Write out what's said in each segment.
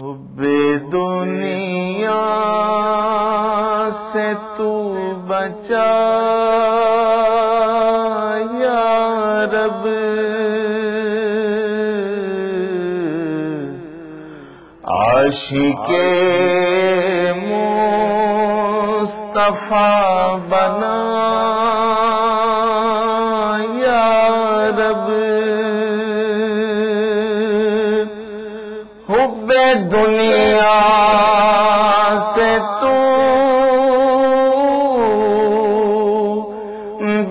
حب دنیا سے تو بچا یا رب، عاشق مصطفیٰ بنا یا رب، حب دنیا سے تو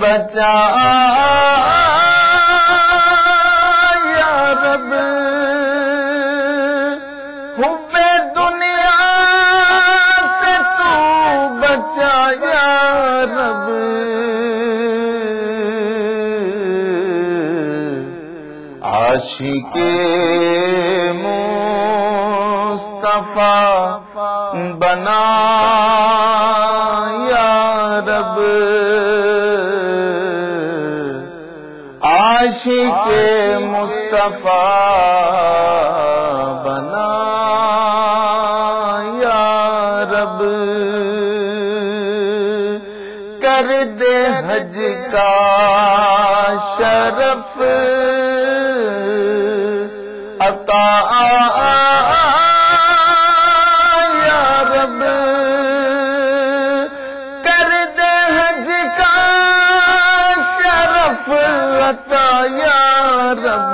بچا یا رب، حب دنیا سے تو بچا یا رب، عاشق مصطفیٰ بنا یا رب، عاشق مصطفیٰ بنا یا رب، کر دے حج کا شرف عطا یا رب، کر دے حج کا شرف عطا یا رب،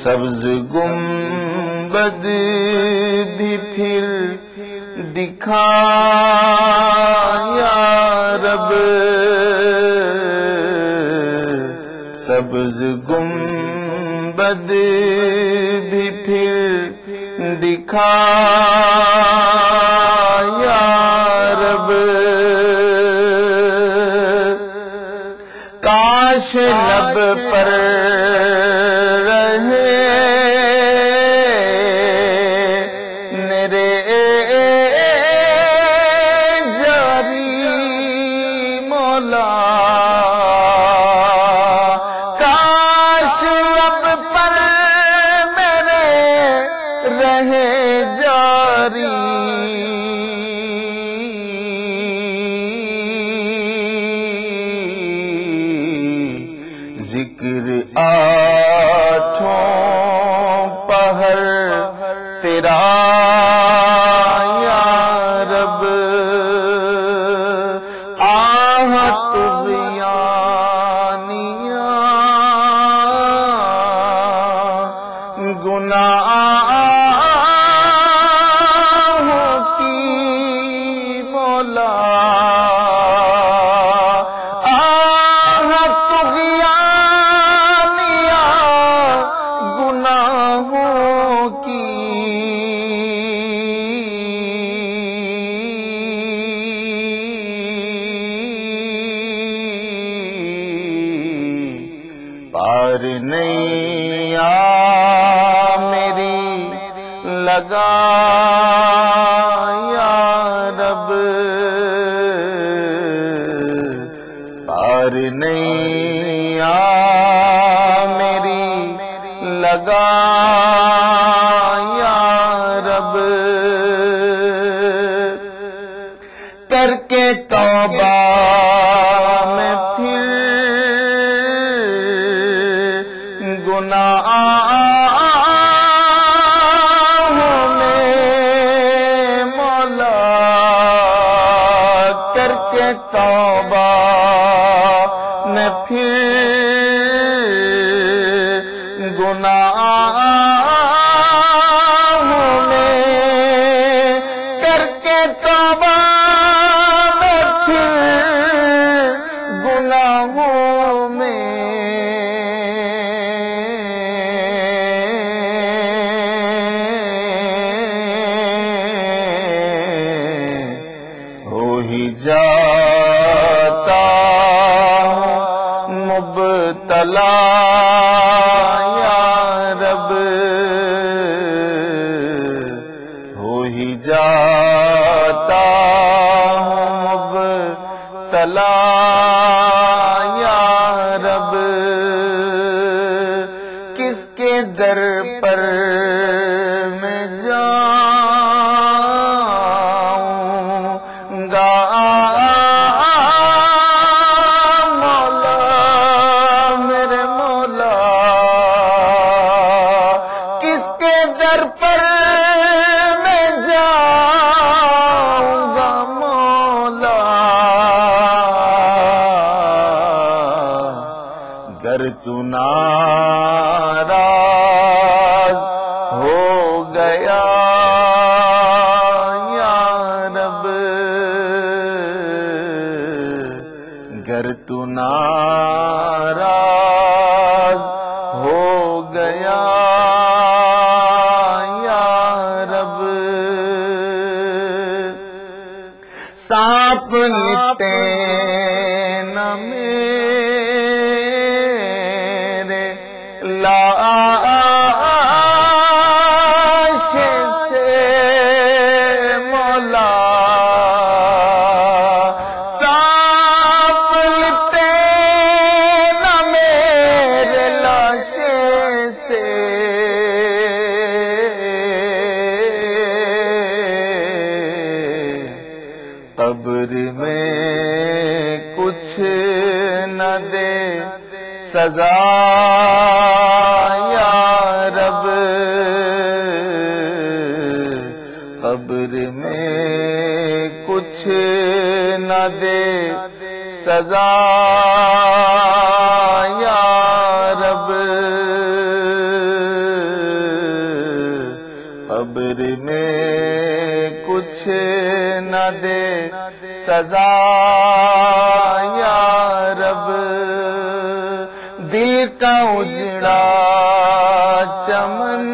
سبز گنبد بھی پھر دکھا یا رب، سبز گنبد بھی پھر دکھا یا رب، کاش لب پر رہے میرے جاری مولا، کاش لب پر میرے رہے جاری، ذکر آٹھوں پہر تیرا یا رب، آہ طغیانیاں گناہوں کی مولا، پار نہیں میری لگا یا رب، پار نہیں میری لگا یا رب، کر کے توبہ میں پھر گناہوں میں مولا، کر کے توبہ میں پھر گناہوں میں، کر کے توبہ میں پھر گناہوں میں، جاتا ہوں مبتلا یا رب، ہو ہی جاتا ہوں مبتلا یا رب، کس کے در پر میں جاؤں گا مولا میرے مولا، کس کے در پر میں جاؤں گا مولا، گر تو ناراض ہو گیا یا رب، گر تو ناراض ہو گیا یا رب، سانپ لٹے نہ میرے لاش سے مولا، سانپ لٹے نہ میرے لاش سے، قبر میں کچھ نہ دے سزا یا رب، قبر میں کچھ نہ دے سزا یا رب، قبر میں کچھ نہ دے سزا یا رب، دل کا اجڑا چمن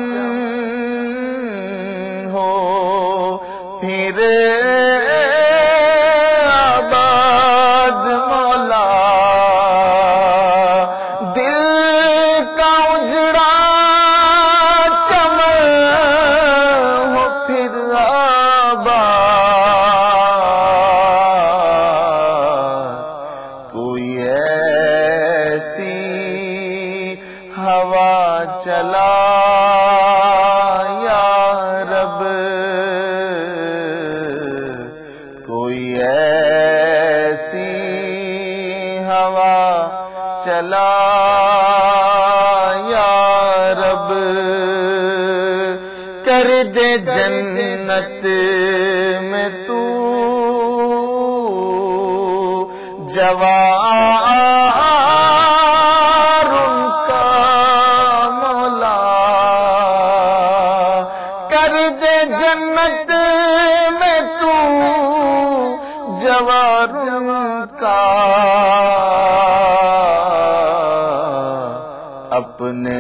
ہو پھر آباد مولا، دل کا اجڑا چمن ہو پھر آباد، کوئی ایسی ہوا چلا یا رب، کوئی ایسی ہوا چلا یا رب، کر دے جنت میں تو جوار ان کا مولا، کر دے جنت میں تو جوار ان کا، اپنے